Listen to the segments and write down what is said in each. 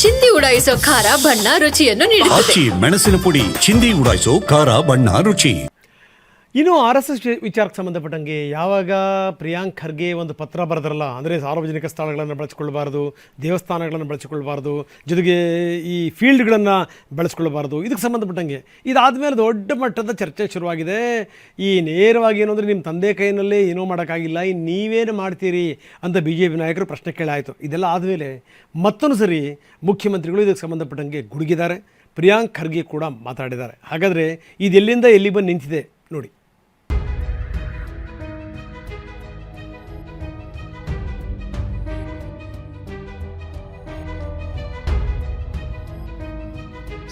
ಚಿಂದಿ ಉಡಾಯಿಸೋ ಖಾರ ಬಣ್ಣ ರುಚಿಯನ್ನು ನೀಡುತ್ತದೆ. ಮೆಣಸಿನ ಪುಡಿ ಚಿಂದಿ ಉಡಾಯಿಸೋ ಖಾರ ಬಣ್ಣ ರುಚಿ. ಇನ್ನು RSS ವಿಚಾರಕ್ಕೆ ಸಂಬಂಧಪಟ್ಟಂಗೆ ಯಾವಾಗ ಪ್ರಿಯಾಂಕ್ ಖರ್ಗೆ ಒಂದು ಪತ್ರ ಬರೆದ್ರಲ್ಲ, ಅಂದರೆ ಸಾರ್ವಜನಿಕ ಸ್ಥಳಗಳನ್ನು ಬಳಸಿಕೊಳ್ಳಬಾರ್ದು, ದೇವಸ್ಥಾನಗಳನ್ನು ಬಳಸಿಕೊಳ್ಳಬಾರ್ದು, ಜೊತೆಗೆ ಈ ಫೀಲ್ಡ್ಗಳನ್ನು ಬಳಸಿಕೊಳ್ಳಬಾರ್ದು, ಇದಕ್ಕೆ ಸಂಬಂಧಪಟ್ಟಂಗೆ ಇದಾದಮೇಲೆ ದೊಡ್ಡ ಮಟ್ಟದ ಚರ್ಚೆ ಶುರುವಾಗಿದೆ. ಈ ನೇರವಾಗಿ ಏನು ಅಂದರೆ ನಿಮ್ಮ ತಂದೆ ಕೈಯಲ್ಲೇ ಏನೂ ಮಾಡೋಕ್ಕಾಗಿಲ್ಲ, ಇನ್ನು ನೀವೇನು ಮಾಡ್ತೀರಿ ಅಂತ BJP ನಾಯಕರು ಪ್ರಶ್ನೆ ಕೇಳಾಯಿತು. ಇದೆಲ್ಲ ಆದಮೇಲೆ ಮತ್ತೊಂದು ಸರಿ ಮುಖ್ಯಮಂತ್ರಿಗಳು ಇದಕ್ಕೆ ಸಂಬಂಧಪಟ್ಟಂಗೆ ಗುಡುಗಿದ್ದಾರೆ. ಪ್ರಿಯಾಂಕ್ ಖರ್ಗೆ ಕೂಡ ಮಾತಾಡಿದ್ದಾರೆ. ಹಾಗಾದರೆ ಇದೆಲ್ಲಿಂದ ಎಲ್ಲಿ ಬಂದು ನಿಂತಿದೆ ನೋಡಿ.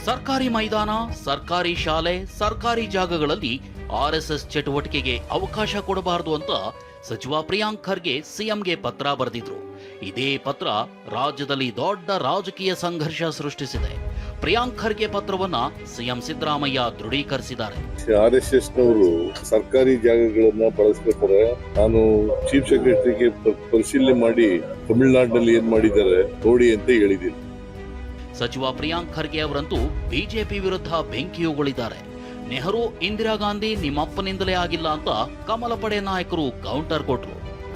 ಸರ್ಕಾರಿ ಮೈದಾನ, ಸರ್ಕಾರಿ ಶಾಲೆ, ಸರ್ಕಾರಿ ಜಾಗಗಳಲ್ಲಿ RSS ಚಟುವಟಿಕೆಗೆ ಅವಕಾಶ ಕೊಡಬಾರದು ಅಂತ ಸಚಿವ ಪ್ರಿಯಾಂಕ್ ಖರ್ಗೆ ಸಿಎಂಗೆ ಪತ್ರ ಬರೆದಿದ್ರು. ಇದೇ ಪತ್ರ ರಾಜ್ಯದಲ್ಲಿ ದೊಡ್ಡ ರಾಜಕೀಯ ಸಂಘರ್ಷ ಸೃಷ್ಟಿಸಿದೆ. ಪ್ರಿಯಾಂಕ್ ಖರ್ಗೆ ಪತ್ರವನ್ನ ಸಿಎಂ ಸಿದ್ದರಾಮಯ್ಯ ದೃಢೀಕರಿಸಿದ್ದಾರೆ. RSS ನವರು ಸರ್ಕಾರಿ ಜಾಗಗಳನ್ನ ಬಳಸ್ಬೇಕಾದ್ರೆ ನಾನು ಚೀಫ್ ಸೆಕ್ರೆಟರಿಗೆ ಪರಿಶೀಲನೆ ಮಾಡಿ ತಮಿಳುನಾಡಿನಲ್ಲಿ ಏನ್ ಮಾಡಿದ್ದಾರೆ ನೋಡಿ ಅಂತ ಹೇಳಿದ್ದೀನಿ. ಸಚಿವ ಪ್ರಿಯಾಂಕ್ ಖರ್ಗೆ ಅವರಂತೂ ಬಿಜೆಪಿ ವಿರುದ್ಧ ಬೆಂಕಿಯುಗಳಿದ್ದಾರೆ. ನೆಹರು, ಇಂದಿರಾ ಗಾಂಧಿ ನಿಮ್ಮಪ್ಪನಿಂದಲೇ ಆಗಿಲ್ಲ ಅಂತ ಕಮಲ ಪಡೆ ನಾಯಕರು ಕೌಂಟರ್ ಕೊಟ್ರು.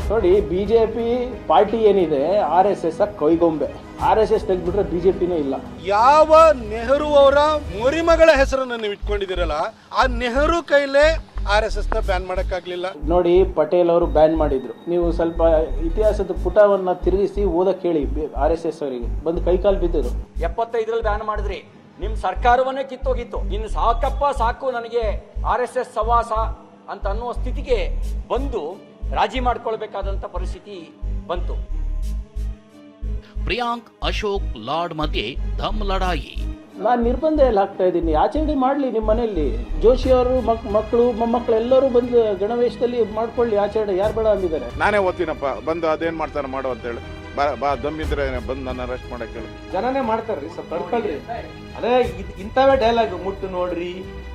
ನೋಡಿ, ಬಿಜೆಪಿ ಪಾರ್ಟಿ ಏನಿದೆ RSS ಕೈಗೊಂಬೆ. RSS ತೆಗೆದ್ಬಿಟ್ರೆ ಬಿಜೆಪಿನೇ ಇಲ್ಲ. ಯಾವ ನೆಹರು ಅವರ ಮೊರಿಮಗಳ ಹೆಸರನ್ನು ನೀವು ಇಟ್ಕೊಂಡಿದ್ದೀರಲ್ಲ, ಆ ನೆಹರು ಕೈಲೇ RSS ನ ಬ್ಯಾನ್ ಮಾಡಕ್ಕಾಗ್ಲಿಲ್ಲ. ನೋಡಿ, ಪಟೇಲ್ ಅವರು ಬ್ಯಾನ್ ಮಾಡಿದ್ರು. ನೀವು ಸ್ವಲ್ಪ ಇತಿಹಾಸದ ಪುಟವನ್ನ ತಿರುಗಿಸಿ ಓದಕ್ಕೆ ಹೇಳಿ RSS ಅವರಿಗೆ, ಬಂದು ಕೈಕಾಲು ಬಿದ್ದರು. 75ರಲ್ಲಿ ಬ್ಯಾನ್ ಮಾಡಿದ್ರಿ, ನಿಮ್ ಸರ್ಕಾರವನ್ನೇ ಕಿತ್ತೋಗಿತ್ತು. ಇನ್ನು ಸಾಕಪ್ಪ ಸಾಕು ನನಗೆ RSS ಸವಾಸ ಅಂತ ಅನ್ನುವ ಸ್ಥಿತಿಗೆ ಬಂದು ರಾಜಿ ಮಾಡ್ಕೊಳ್ಬೇಕಾದಂತ ಪರಿಸ್ಥಿತಿ ಬಂತು. ಪ್ರಿಯಾಂಕ್, ಅಶೋಕ್, ಲಾರ್ಡ್ ಮಧ್ಯೆ ಧಮ್ ಲಡಾಯಿ. ನಾನು ನಿರ್ಬಂಧ ಎಲ್ಲ ಹಾಕ್ತಾ ಇದ್ದೀನಿ, ಆಚರಣೆ ಮಾಡಲಿ ನಿಮ್ಮ ಮನೆಯಲ್ಲಿ. ಜೋಶಿ ಅವರು ಮಕ್ಕಳು ಮೊಮ್ಮಕ್ಕಳು ಎಲ್ಲರೂ ಬಂದು ಗಣವೇಶದಲ್ಲಿ ಮಾಡ್ಕೊಳ್ಳಿ ಆಚರಣೆ, ಯಾರು ಬೇಡ ಅಂದಿದ್ದಾರೆ. ನಾನೇ ಓದ್ತೀನಪ್ಪ, ಬಂದು ಅದೇನ್ ಮಾಡ್ತಾನೆ ಮಾಡು ಅಂತ ಹೇಳಿ, ಬಾ ದಮ್ಮಿದ್ರೆ ಬಂದು ನನ್ನ ಅರೆಸ್ಟ್ ಮಾಡಕ್ ಹೇಳಿ. ಜನನೇ ಮಾಡ್ತಾರ್ರಿ, ಸ್ವಲ್ಪ ತಡ್ಕೊಳ್ರಿ. ಅದೇ ಇಂಥವೇ ಡೈಲಾಗ್, ಮುಟ್ಟು ನೋಡ್ರಿ,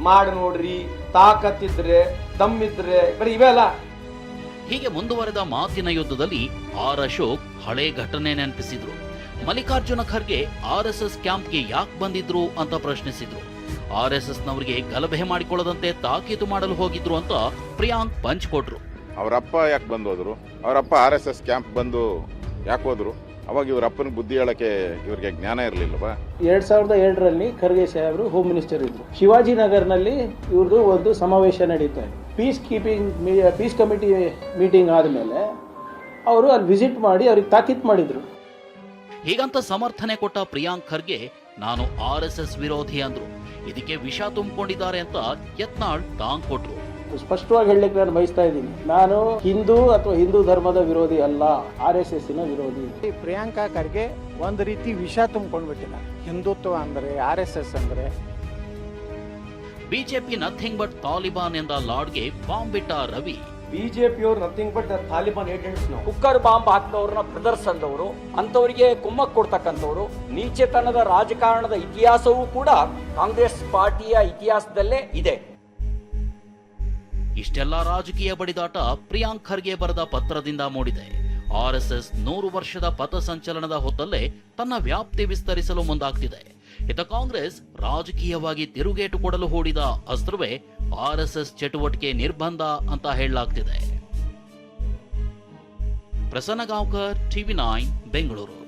ಮಾಡಿ ನೋಡ್ರಿ, ತಾಕತ್ತಿದ್ರೆ ದಮ್ಮಿದ್ರೆ, ಬರೀ ಇವೆಲ್ಲ. ಹೀಗೆ ಮುಂದುವರೆದ ಮಾತಿನ ಯುದ್ಧದಲ್ಲಿ ಅಶೋಕ್ ಹಳೆ ಘಟನೆ ನೆನಪಿಸಿದ್ರು. ಮಲ್ಲಿಕಾರ್ಜುನ ಖರ್ಗೆ RSS ಕ್ಯಾಂಪ್ಗೆ ಯಾಕೆ ಬಂದಿದ್ರು ಅಂತ ಪ್ರಶ್ನಿಸಿದ್ರು. RSS ನವರಿಗೆ ಗಲಭೆ ಮಾಡಿಕೊಳ್ಳದಂತೆ ತಾಕೀತು ಮಾಡಲು ಹೋಗಿದ್ರು ಅಂತ ಪ್ರಿಯಾಂಕ್ ಪಂಚ್ ಕೊಟ್ರು. ಅವರಪ್ಪ ಯಾಕೆ ಬಂದು ಹೋದ್ರು? ಅವರಪ್ಪ RSS ಕ್ಯಾಂಪ್ ಬಂದು ಯಾಕೆ ಹೋದ್ರು? ಅವಾಗ ಇವ್ರ ಅಪ್ಪನ ಬುದ್ಧಿ ಹೇಳಕ್ಕೆ ಇವ್ರಿಗೆ ಜ್ಞಾನ ಇರ್ಲಿಲ್ವಾ? 2007ರಲ್ಲಿ ಖರ್ಗೆ ಸಾಹೇಬರು ಹೋಮ್ ಮಿನಿಸ್ಟರ್ ಇದ್ರು. ಶಿವಾಜಿನಗರ್ನಲ್ಲಿ ಇವ್ರದ್ದು ಒಂದು ಸಮಾವೇಶ ನಡೀತಾ ಇದೆ. ಪೀಸ್ ಕಮಿಟಿ ಮೀಟಿಂಗ್ ಆದಮೇಲೆ ಅವರು ಅಲ್ಲಿ ವಿಸಿಟ್ ಮಾಡಿ ಅವ್ರಿಗೆ ತಾಕೀತು ಮಾಡಿದ್ರು. ಹೀಗಂತ ಸಮರ್ಥನೆ ಕೊಟ್ಟ ಪ್ರಿಯಾಂಕ್ ಖರ್ಗೆ ನಾನು RSS ವಿರೋಧಿ ಅಂದ್ರು. ಇದಕ್ಕೆ ವಿಷ ತುಂಬಿಕೊಂಡಿದ್ದಾರೆ ಅಂತ ಯತ್ನಾಳ್ ಟಾಂಗ್ ಕೊಟ್ರು. ಸ್ಪಷ್ಟವಾಗಿ ಹೇಳಲಿಕ್ಕೆ ನಾನು ಬಯಸ್ತಾ ಇದ್ದೀನಿ, ನಾನು ಹಿಂದೂ ಅಥವಾ ಹಿಂದೂ ಧರ್ಮದ ವಿರೋಧಿ ಅಲ್ಲ, RSS ವಿರೋಧಿ. ಪ್ರಿಯಾಂಕಾ ಖರ್ಗೆ ಒಂದು ರೀತಿ ವಿಷ ತುಂಬಿಕೊಂಡ್ಬಿಟ್ಟಿದ್ದಾರೆ. ಹಿಂದುತ್ವ ಅಂದ್ರೆ, RSS ಅಂದ್ರೆ. ಬಿಜೆಪಿ ನಥಿಂಗ್ ಬಟ್ ತಾಲಿಬಾನ್ ಎಂದ ಲಾರ್ಡ್ಗೆ ಬಾಂಬ್ ಬಿಟ್ಟ ರವಿ. ಬಿಜೆಪಿಯವರು nothing but Taliban agents. Cooker bomb ಹಾಕಿದವ್ರನ್ನ ಬ್ರದರ್ಸ್ ಅಂದವರು, ಅಂತವರಿಗೆ ಕುಮ್ಮಕ್ ಕೊಡ್ತಕ್ಕಂಥವ್ರು. ನೀಚತನದ ರಾಜಕಾರಣದ ಇತಿಹಾಸವೂ ಕೂಡ ಕಾಂಗ್ರೆಸ್ ಪಾರ್ಟಿಯ ಇತಿಹಾಸದಲ್ಲೇ ಇದೆ. ಇಷ್ಟೆಲ್ಲ ರಾಜಕೀಯ ಬಡಿದಾಟ ಪ್ರಿಯಾಂಕ್ ಖರ್ಗೆ ಬರೆದ ಪತ್ರದಿಂದ ಮೂಡಿದೆ. RSS 100 ವರ್ಷದ ಪಥಸಂಚಲನದ ಹೊತ್ತಲ್ಲೇ ತನ್ನ ವ್ಯಾಪ್ತಿ ವಿಸ್ತರಿಸಲು ಮುಂದಾಗ್ತಿದೆ. ಇತ್ತ ಕಾಂಗ್ರೆಸ್ ರಾಜಕೀಯವಾಗಿ ತಿರುಗೇಟು ಕೊಡಲು ಹೂಡಿದ ಅಸ್ತ್ರವೇ RSS ಚಟುವಟಿಕೆ ನಿರ್ಬಂಧ ಅಂತ ಹೇಳಲಾಗ್ತಿದೆ. ಪ್ರಸನ್ನ ಗಾಂವ್ಕರ್, TV9 ಬೆಂಗಳೂರು.